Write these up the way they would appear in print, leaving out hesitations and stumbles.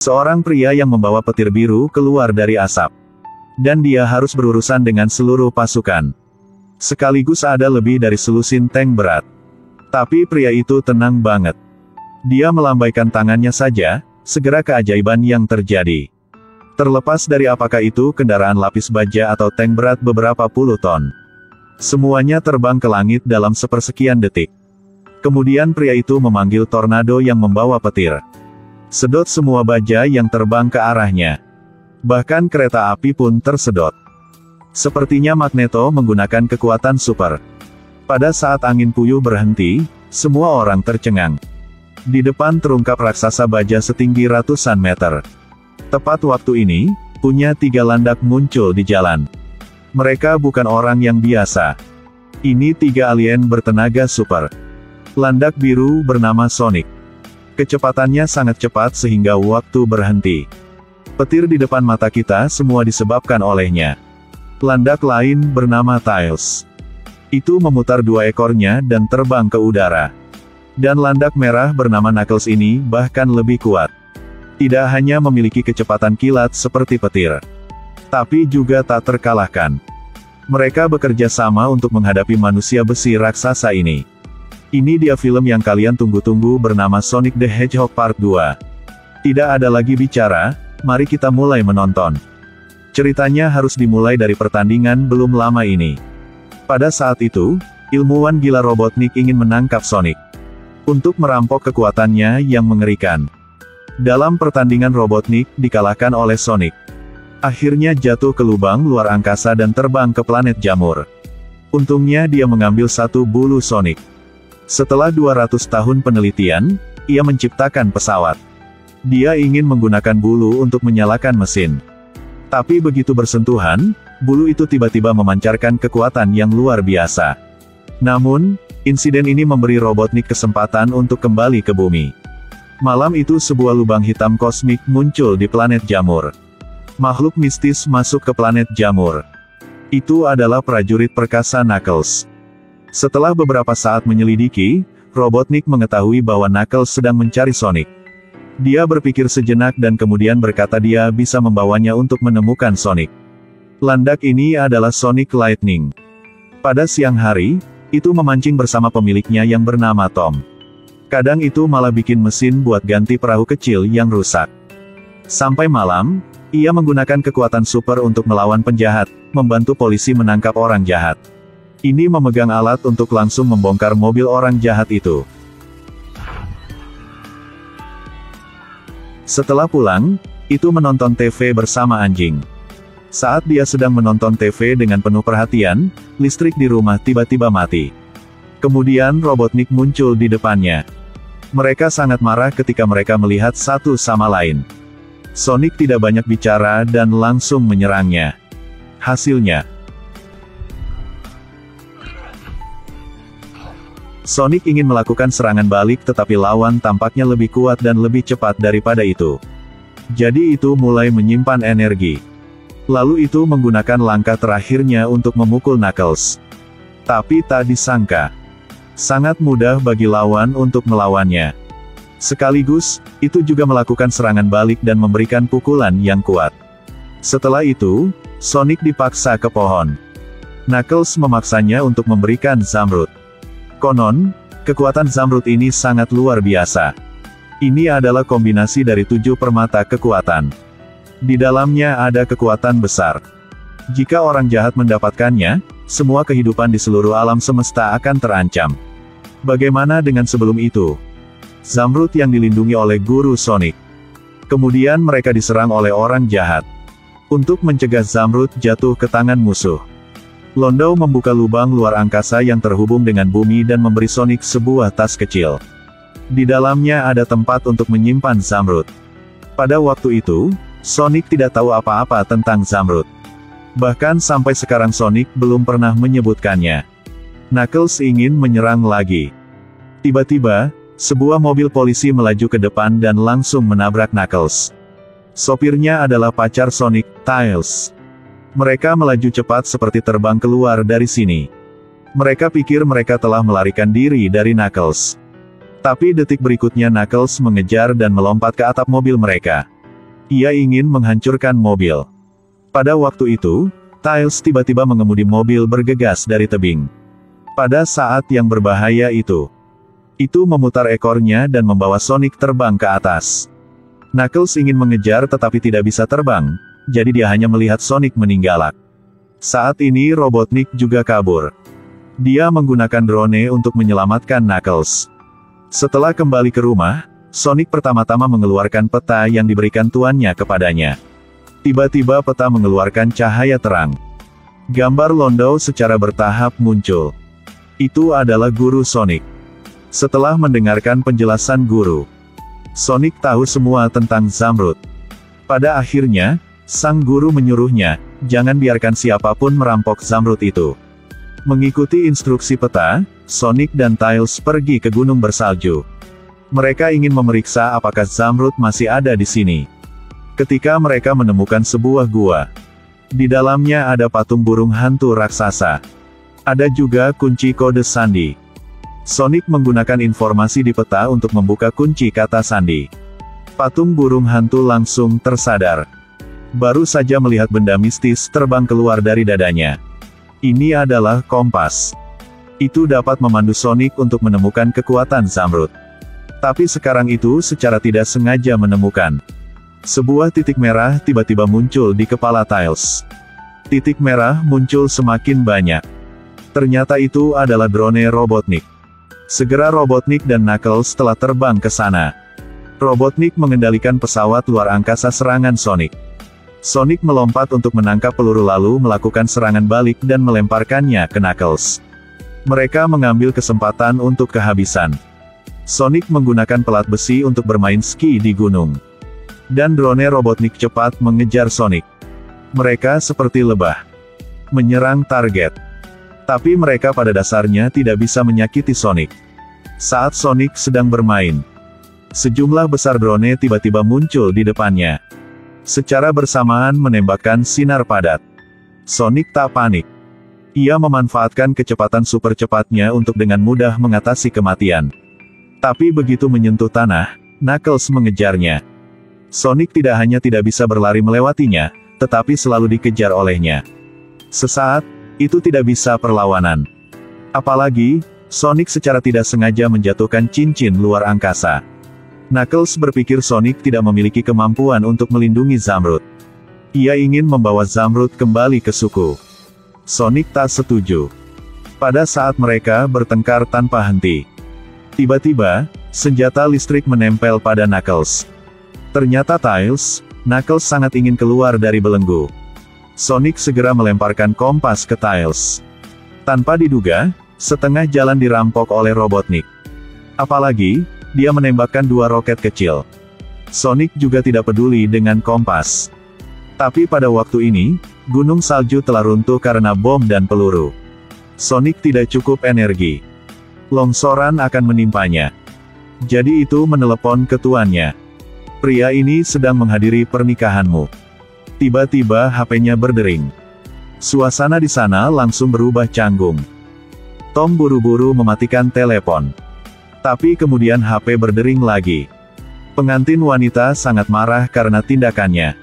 Seorang pria yang membawa petir biru keluar dari asap. Dan dia harus berurusan dengan seluruh pasukan. Sekaligus ada lebih dari selusin tank berat. Tapi pria itu tenang banget. Dia melambaikan tangannya saja, segera keajaiban yang terjadi. Terlepas dari apakah itu kendaraan lapis baja atau tank berat beberapa puluh ton. Semuanya terbang ke langit dalam sepersekian detik. Kemudian pria itu memanggil tornado yang membawa petir. Sedot semua baja yang terbang ke arahnya. Bahkan kereta api pun tersedot. Sepertinya Magneto menggunakan kekuatan super. Pada saat angin puyuh berhenti, semua orang tercengang. Di depan terungkap raksasa baja setinggi ratusan meter. Tepat waktu ini, punya 3 landak muncul di jalan. Mereka bukan orang yang biasa. Ini 3 alien bertenaga super. Landak biru bernama Sonic. Kecepatannya sangat cepat sehingga waktu berhenti. Petir di depan mata kita semua disebabkan olehnya. Landak lain bernama Tails. Itu memutar 2 ekornya dan terbang ke udara. Dan landak merah bernama Knuckles ini bahkan lebih kuat. Tidak hanya memiliki kecepatan kilat seperti petir, tapi juga tak terkalahkan. Mereka bekerja sama untuk menghadapi manusia besi raksasa ini. Ini dia film yang kalian tunggu-tunggu bernama Sonic the Hedgehog Part 2. Tidak ada lagi bicara, mari kita mulai menonton. Ceritanya harus dimulai dari pertandingan belum lama ini. Pada saat itu, ilmuwan gila Robotnik ingin menangkap Sonic. Untuk merampok kekuatannya yang mengerikan. Dalam pertandingan Robotnik dikalahkan oleh Sonic. Akhirnya jatuh ke lubang luar angkasa dan terbang ke planet Jamur. Untungnya dia mengambil 1 bulu Sonic. Setelah 200 tahun penelitian, ia menciptakan pesawat. Dia ingin menggunakan bulu untuk menyalakan mesin. Tapi begitu bersentuhan, bulu itu tiba-tiba memancarkan kekuatan yang luar biasa. Namun, insiden ini memberi Robotnik kesempatan untuk kembali ke bumi. Malam itu sebuah lubang hitam kosmik muncul di planet Jamur. Makhluk mistis masuk ke planet Jamur. Itu adalah prajurit perkasa Knuckles. Setelah beberapa saat menyelidiki, Robotnik mengetahui bahwa Knuckles sedang mencari Sonic. Dia berpikir sejenak dan kemudian berkata dia bisa membawanya untuk menemukan Sonic. Landak ini adalah Sonic Lightning. Pada siang hari, itu memancing bersama pemiliknya yang bernama Tom. Kadang itu malah bikin mesin buat ganti perahu kecil yang rusak. Sampai malam, ia menggunakan kekuatan super untuk melawan penjahat, membantu polisi menangkap orang jahat. Ini memegang alat untuk langsung membongkar mobil orang jahat itu. Setelah pulang, itu menonton TV bersama anjing. Saat dia sedang menonton TV dengan penuh perhatian, listrik di rumah tiba-tiba mati. Kemudian Robotnik muncul di depannya. Mereka sangat marah ketika mereka melihat satu sama lain. Sonic tidak banyak bicara dan langsung menyerangnya. Hasilnya, Sonic ingin melakukan serangan balik tetapi lawan tampaknya lebih kuat dan lebih cepat daripada itu. Jadi itu mulai menyimpan energi. Lalu itu menggunakan langkah terakhirnya untuk memukul Knuckles. Tapi tak disangka, sangat mudah bagi lawan untuk melawannya. Sekaligus, itu juga melakukan serangan balik dan memberikan pukulan yang kuat. Setelah itu, Sonic dipaksa ke pohon. Knuckles memaksanya untuk memberikan Zamrud. Konon, kekuatan Zamrud ini sangat luar biasa. Ini adalah kombinasi dari 7 permata kekuatan. Di dalamnya ada kekuatan besar. Jika orang jahat mendapatkannya, semua kehidupan di seluruh alam semesta akan terancam. Bagaimana dengan sebelum itu? Zamrud yang dilindungi oleh guru Sonic. Kemudian mereka diserang oleh orang jahat. Untuk mencegah Zamrud jatuh ke tangan musuh, Londo membuka lubang luar angkasa yang terhubung dengan bumi dan memberi Sonic sebuah tas kecil. Di dalamnya ada tempat untuk menyimpan Zamrud. Pada waktu itu, Sonic tidak tahu apa-apa tentang Zamrud. Bahkan sampai sekarang Sonic belum pernah menyebutkannya. Knuckles ingin menyerang lagi. Tiba-tiba, sebuah mobil polisi melaju ke depan dan langsung menabrak Knuckles. Sopirnya adalah pacar Sonic, Tails. Mereka melaju cepat seperti terbang keluar dari sini. Mereka pikir mereka telah melarikan diri dari Knuckles. Tapi detik berikutnya Knuckles mengejar dan melompat ke atap mobil mereka. Ia ingin menghancurkan mobil. Pada waktu itu, Tails tiba-tiba mengemudi mobil bergegas dari tebing. Pada saat yang berbahaya itu memutar ekornya dan membawa Sonic terbang ke atas. Knuckles ingin mengejar tetapi tidak bisa terbang, jadi dia hanya melihat Sonic meninggalak. Saat ini Robotnik juga kabur. Dia menggunakan drone untuk menyelamatkan Knuckles. Setelah kembali ke rumah, Sonic pertama-tama mengeluarkan peta yang diberikan tuannya kepadanya. Tiba-tiba peta mengeluarkan cahaya terang. Gambar Londo secara bertahap muncul. Itu adalah guru Sonic. Setelah mendengarkan penjelasan guru, Sonic tahu semua tentang Zamrud. Pada akhirnya, sang guru menyuruhnya, jangan biarkan siapapun merampok Zamrud itu. Mengikuti instruksi peta, Sonic dan Tails pergi ke gunung bersalju. Mereka ingin memeriksa apakah Zamrud masih ada di sini. Ketika mereka menemukan sebuah gua, di dalamnya ada patung burung hantu raksasa. Ada juga kunci kode sandi. Sonic menggunakan informasi di peta untuk membuka kunci kata sandi. Patung burung hantu langsung tersadar. Baru saja melihat benda mistis terbang keluar dari dadanya. Ini adalah kompas. Itu dapat memandu Sonic untuk menemukan kekuatan Zamrud. Tapi sekarang itu secara tidak sengaja menemukan. Sebuah titik merah tiba-tiba muncul di kepala Tails. Titik merah muncul semakin banyak. Ternyata itu adalah drone Robotnik. Segera Robotnik dan Knuckles telah terbang ke sana. Robotnik mengendalikan pesawat luar angkasa serangan Sonic. Sonic melompat untuk menangkap peluru lalu melakukan serangan balik dan melemparkannya ke Knuckles. Mereka mengambil kesempatan untuk kehabisan. Sonic menggunakan pelat besi untuk bermain ski di gunung. Dan drone Robotnik cepat mengejar Sonic. Mereka seperti lebah, menyerang target. Tapi mereka pada dasarnya tidak bisa menyakiti Sonic. Saat Sonic sedang bermain, sejumlah besar drone tiba-tiba muncul di depannya. Secara bersamaan menembakkan sinar padat. Sonic tak panik. Ia memanfaatkan kecepatan super cepatnya untuk dengan mudah mengatasi kematian. Tapi begitu menyentuh tanah, Knuckles mengejarnya. Sonic tidak hanya tidak bisa berlari melewatinya, tetapi selalu dikejar olehnya. Sesaat, itu tidak bisa perlawanan. Apalagi, Sonic secara tidak sengaja menjatuhkan cincin luar angkasa. Knuckles berpikir Sonic tidak memiliki kemampuan untuk melindungi Zamrud. Ia ingin membawa Zamrud kembali ke suku. Sonic tak setuju. Pada saat mereka bertengkar tanpa henti, tiba-tiba, senjata listrik menempel pada Knuckles. Ternyata Tails, Knuckles sangat ingin keluar dari belenggu. Sonic segera melemparkan kompas ke Tails. Tanpa diduga, setengah jalan dirampok oleh Robotnik. Apalagi, dia menembakkan 2 roket kecil. Sonic juga tidak peduli dengan kompas. Tapi pada waktu ini, gunung salju telah runtuh karena bom dan peluru. Sonic tidak cukup energi. Longsoran akan menimpanya. Jadi itu menelepon ke tuannya. Pria ini sedang menghadiri pernikahanmu. Tiba-tiba HP-nya berdering. Suasana di sana langsung berubah canggung. Tom buru-buru mematikan telepon. Tapi kemudian HP berdering lagi. Pengantin wanita sangat marah karena tindakannya.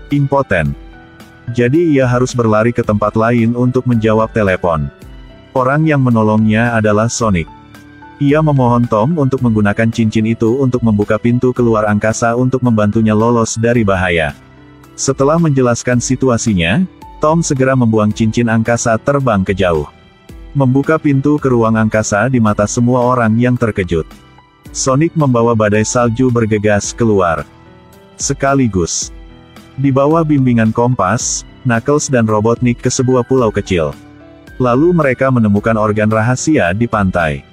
Impoten. Jadi ia harus berlari ke tempat lain untuk menjawab telepon. Orang yang menolongnya adalah Sonic. Ia memohon Tom untuk menggunakan cincin itu untuk membuka pintu keluar angkasa untuk membantunya lolos dari bahaya. Setelah menjelaskan situasinya, Tom segera membuang cincin angkasa terbang ke jauh. Membuka pintu ke ruang angkasa di mata semua orang yang terkejut. Sonic membawa badai salju bergegas keluar. Sekaligus, di bawah bimbingan kompas, Knuckles dan Robotnik ke sebuah pulau kecil. Lalu mereka menemukan organ rahasia di pantai.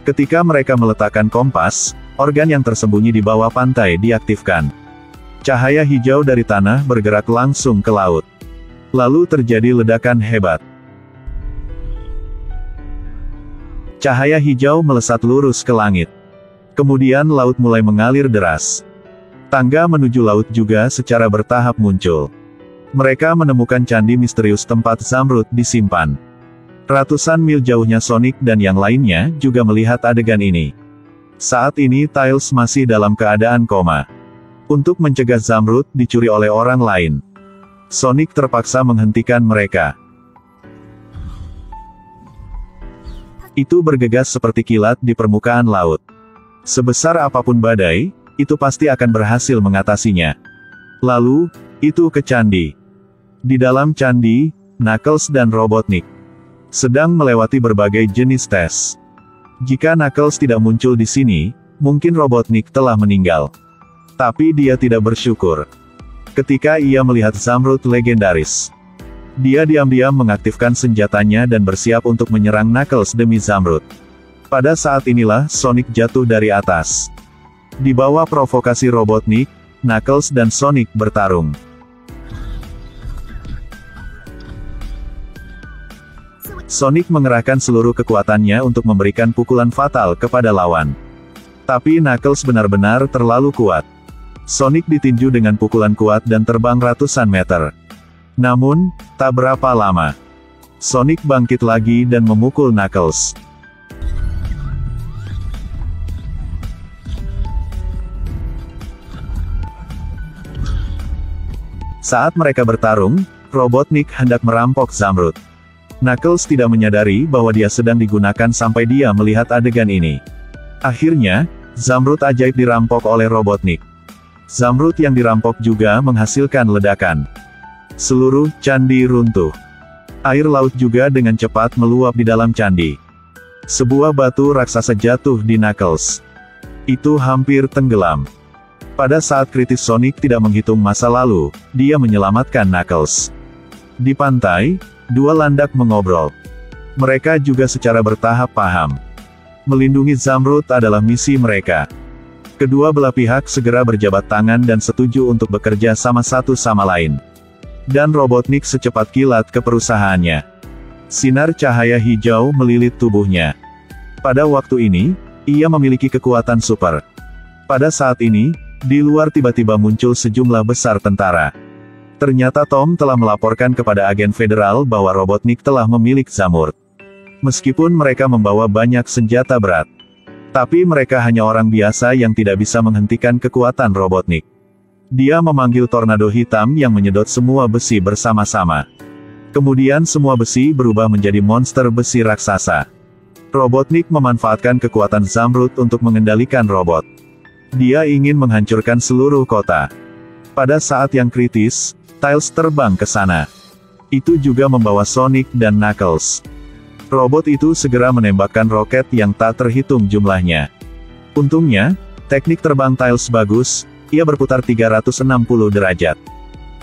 Ketika mereka meletakkan kompas, organ yang tersembunyi di bawah pantai diaktifkan. Cahaya hijau dari tanah bergerak langsung ke laut. Lalu terjadi ledakan hebat. Cahaya hijau melesat lurus ke langit. Kemudian laut mulai mengalir deras. Tangga menuju laut juga secara bertahap muncul. Mereka menemukan candi misterius tempat Zamrud disimpan. Ratusan mil jauhnya Sonic dan yang lainnya juga melihat adegan ini. Saat ini Tails masih dalam keadaan koma. Untuk mencegah Zamrud dicuri oleh orang lain, Sonic terpaksa menghentikan mereka. Itu bergegas seperti kilat di permukaan laut. Sebesar apapun badai, itu pasti akan berhasil mengatasinya. Lalu, itu ke candi. Di dalam candi, Knuckles dan Robotnik sedang melewati berbagai jenis tes. Jika Knuckles tidak muncul di sini, mungkin Robotnik telah meninggal. Tapi dia tidak bersyukur ketika ia melihat Zamrud legendaris. Dia diam-diam mengaktifkan senjatanya dan bersiap untuk menyerang Knuckles demi Zamrud. Pada saat inilah Sonic jatuh dari atas. Di bawah provokasi Robotnik, Knuckles dan Sonic bertarung. Sonic mengerahkan seluruh kekuatannya untuk memberikan pukulan fatal kepada lawan. Tapi Knuckles benar-benar terlalu kuat. Sonic ditinju dengan pukulan kuat dan terbang ratusan meter. Namun, tak berapa lama, Sonic bangkit lagi dan memukul Knuckles. Saat mereka bertarung, Robotnik hendak merampok Zamrud. Knuckles tidak menyadari bahwa dia sedang digunakan sampai dia melihat adegan ini. Akhirnya, Zamrud ajaib dirampok oleh Robotnik. Zamrud yang dirampok juga menghasilkan ledakan. Seluruh candi runtuh. Air laut juga dengan cepat meluap di dalam candi. Sebuah batu raksasa jatuh di Knuckles. Itu hampir tenggelam. Pada saat kritis Sonic tidak menghitung masa lalu, dia menyelamatkan Knuckles. Di pantai, dua landak mengobrol. Mereka juga secara bertahap paham. Melindungi Zamrud adalah misi mereka. Kedua belah pihak segera berjabat tangan dan setuju untuk bekerja sama satu sama lain. Dan Robotnik secepat kilat ke perusahaannya. Sinar cahaya hijau melilit tubuhnya. Pada waktu ini, ia memiliki kekuatan super. Pada saat ini, di luar tiba-tiba muncul sejumlah besar tentara. Ternyata Tom telah melaporkan kepada agen federal bahwa Robotnik telah memilik Zamrud. Meskipun mereka membawa banyak senjata berat, tapi mereka hanya orang biasa yang tidak bisa menghentikan kekuatan Robotnik. Dia memanggil tornado hitam yang menyedot semua besi bersama-sama. Kemudian semua besi berubah menjadi monster besi raksasa. Robotnik memanfaatkan kekuatan Zamrud untuk mengendalikan robot. Dia ingin menghancurkan seluruh kota. Pada saat yang kritis, Tails terbang ke sana. Itu juga membawa Sonic dan Knuckles. Robot itu segera menembakkan roket yang tak terhitung jumlahnya. Untungnya, teknik terbang Tails bagus. Ia berputar 360 derajat.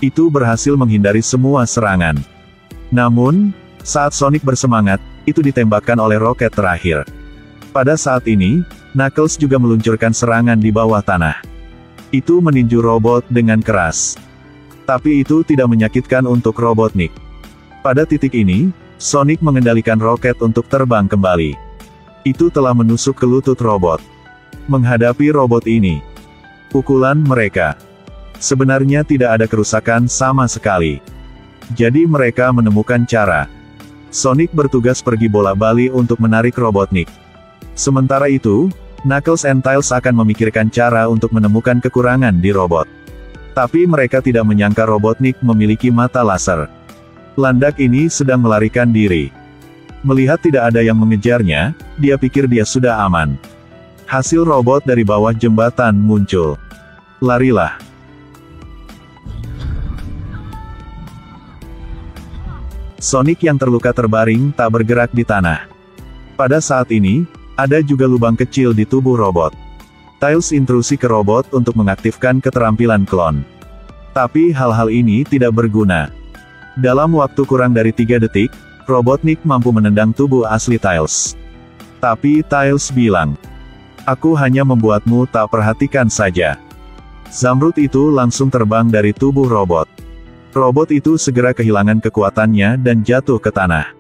Itu berhasil menghindari semua serangan. Namun, saat Sonic bersemangat, itu ditembakkan oleh roket terakhir. Pada saat ini, Knuckles juga meluncurkan serangan di bawah tanah. Itu meninju robot dengan keras. Tapi itu tidak menyakitkan untuk Robotnik. Pada titik ini, Sonic mengendalikan roket untuk terbang kembali. Itu telah menusuk ke lutut robot. Menghadapi robot ini, pukulan mereka sebenarnya tidak ada kerusakan sama sekali. Jadi mereka menemukan cara. Sonic bertugas pergi bola-bali untuk menarik Robotnik. Sementara itu, Knuckles and Tails akan memikirkan cara untuk menemukan kekurangan di robot. Tapi mereka tidak menyangka Robotnik memiliki mata laser. Landak ini sedang melarikan diri. Melihat tidak ada yang mengejarnya, dia pikir dia sudah aman. Hasil robot dari bawah jembatan muncul. Larilah. Sonic yang terluka terbaring tak bergerak di tanah. Pada saat ini, ada juga lubang kecil di tubuh robot. Tails intrusi ke robot untuk mengaktifkan keterampilan klon. Tapi hal-hal ini tidak berguna. Dalam waktu kurang dari 3 detik, Robotnik mampu menendang tubuh asli Tails. Tapi Tails bilang, "Aku hanya membuatmu tak perhatikan saja." Zamrud itu langsung terbang dari tubuh robot. Robot itu segera kehilangan kekuatannya dan jatuh ke tanah.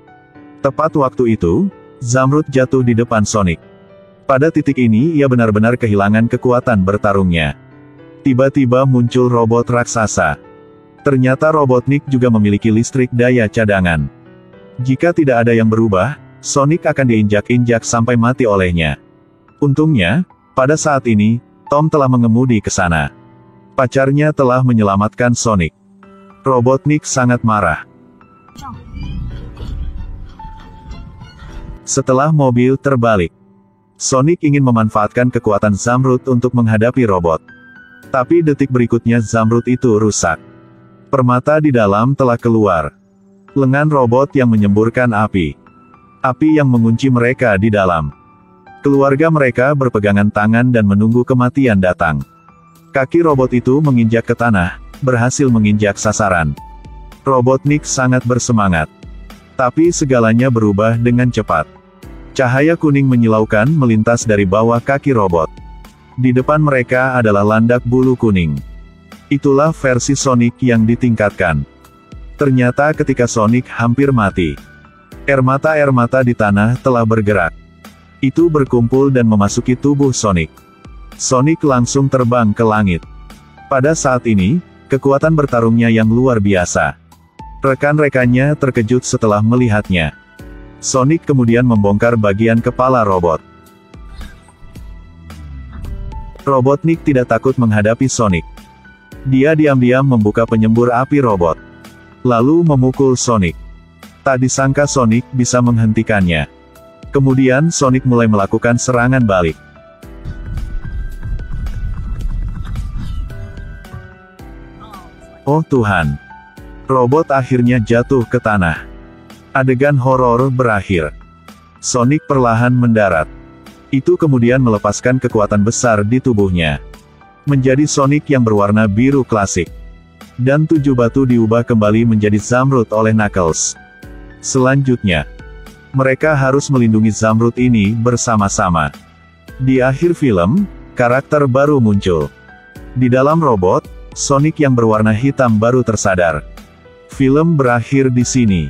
Tepat waktu itu, Zamrud jatuh di depan Sonic. Pada titik ini ia benar-benar kehilangan kekuatan bertarungnya. Tiba-tiba muncul robot raksasa. Ternyata Robotnik juga memiliki listrik daya cadangan. Jika tidak ada yang berubah, Sonic akan diinjak-injak sampai mati olehnya. Untungnya, pada saat ini, Tom telah mengemudi ke sana. Pacarnya telah menyelamatkan Sonic. Robotnik sangat marah. Setelah mobil terbalik, Sonic ingin memanfaatkan kekuatan Zamrud untuk menghadapi robot. Tapi detik berikutnya Zamrud itu rusak. Permata di dalam telah keluar. Lengan robot yang menyemburkan api. Api yang mengunci mereka di dalam. Keluarga mereka berpegangan tangan dan menunggu kematian datang. Kaki robot itu menginjak ke tanah, berhasil menginjak sasaran. Robotnik sangat bersemangat. Tapi segalanya berubah dengan cepat. Cahaya kuning menyilaukan melintas dari bawah kaki robot. Di depan mereka adalah landak bulu kuning. Itulah versi Sonic yang ditingkatkan. Ternyata ketika Sonic hampir mati, air mata di tanah telah bergerak. Itu berkumpul dan memasuki tubuh Sonic. Sonic langsung terbang ke langit. Pada saat ini, kekuatan bertarungnya yang luar biasa. Rekan-rekannya terkejut setelah melihatnya. Sonic kemudian membongkar bagian kepala robot. Robotnik tidak takut menghadapi Sonic. Dia diam-diam membuka penyembur api robot. Lalu memukul Sonic. Tak disangka Sonic bisa menghentikannya. Kemudian Sonic mulai melakukan serangan balik. Oh Tuhan! Robot akhirnya jatuh ke tanah. Adegan horor berakhir. Sonic perlahan mendarat. Itu kemudian melepaskan kekuatan besar di tubuhnya. Menjadi Sonic yang berwarna biru klasik. Dan 7 batu diubah kembali menjadi Zamrud oleh Knuckles. Selanjutnya, mereka harus melindungi Zamrud ini bersama-sama. Di akhir film, karakter baru muncul. Di dalam robot, Sonic yang berwarna hitam baru tersadar. Film berakhir di sini.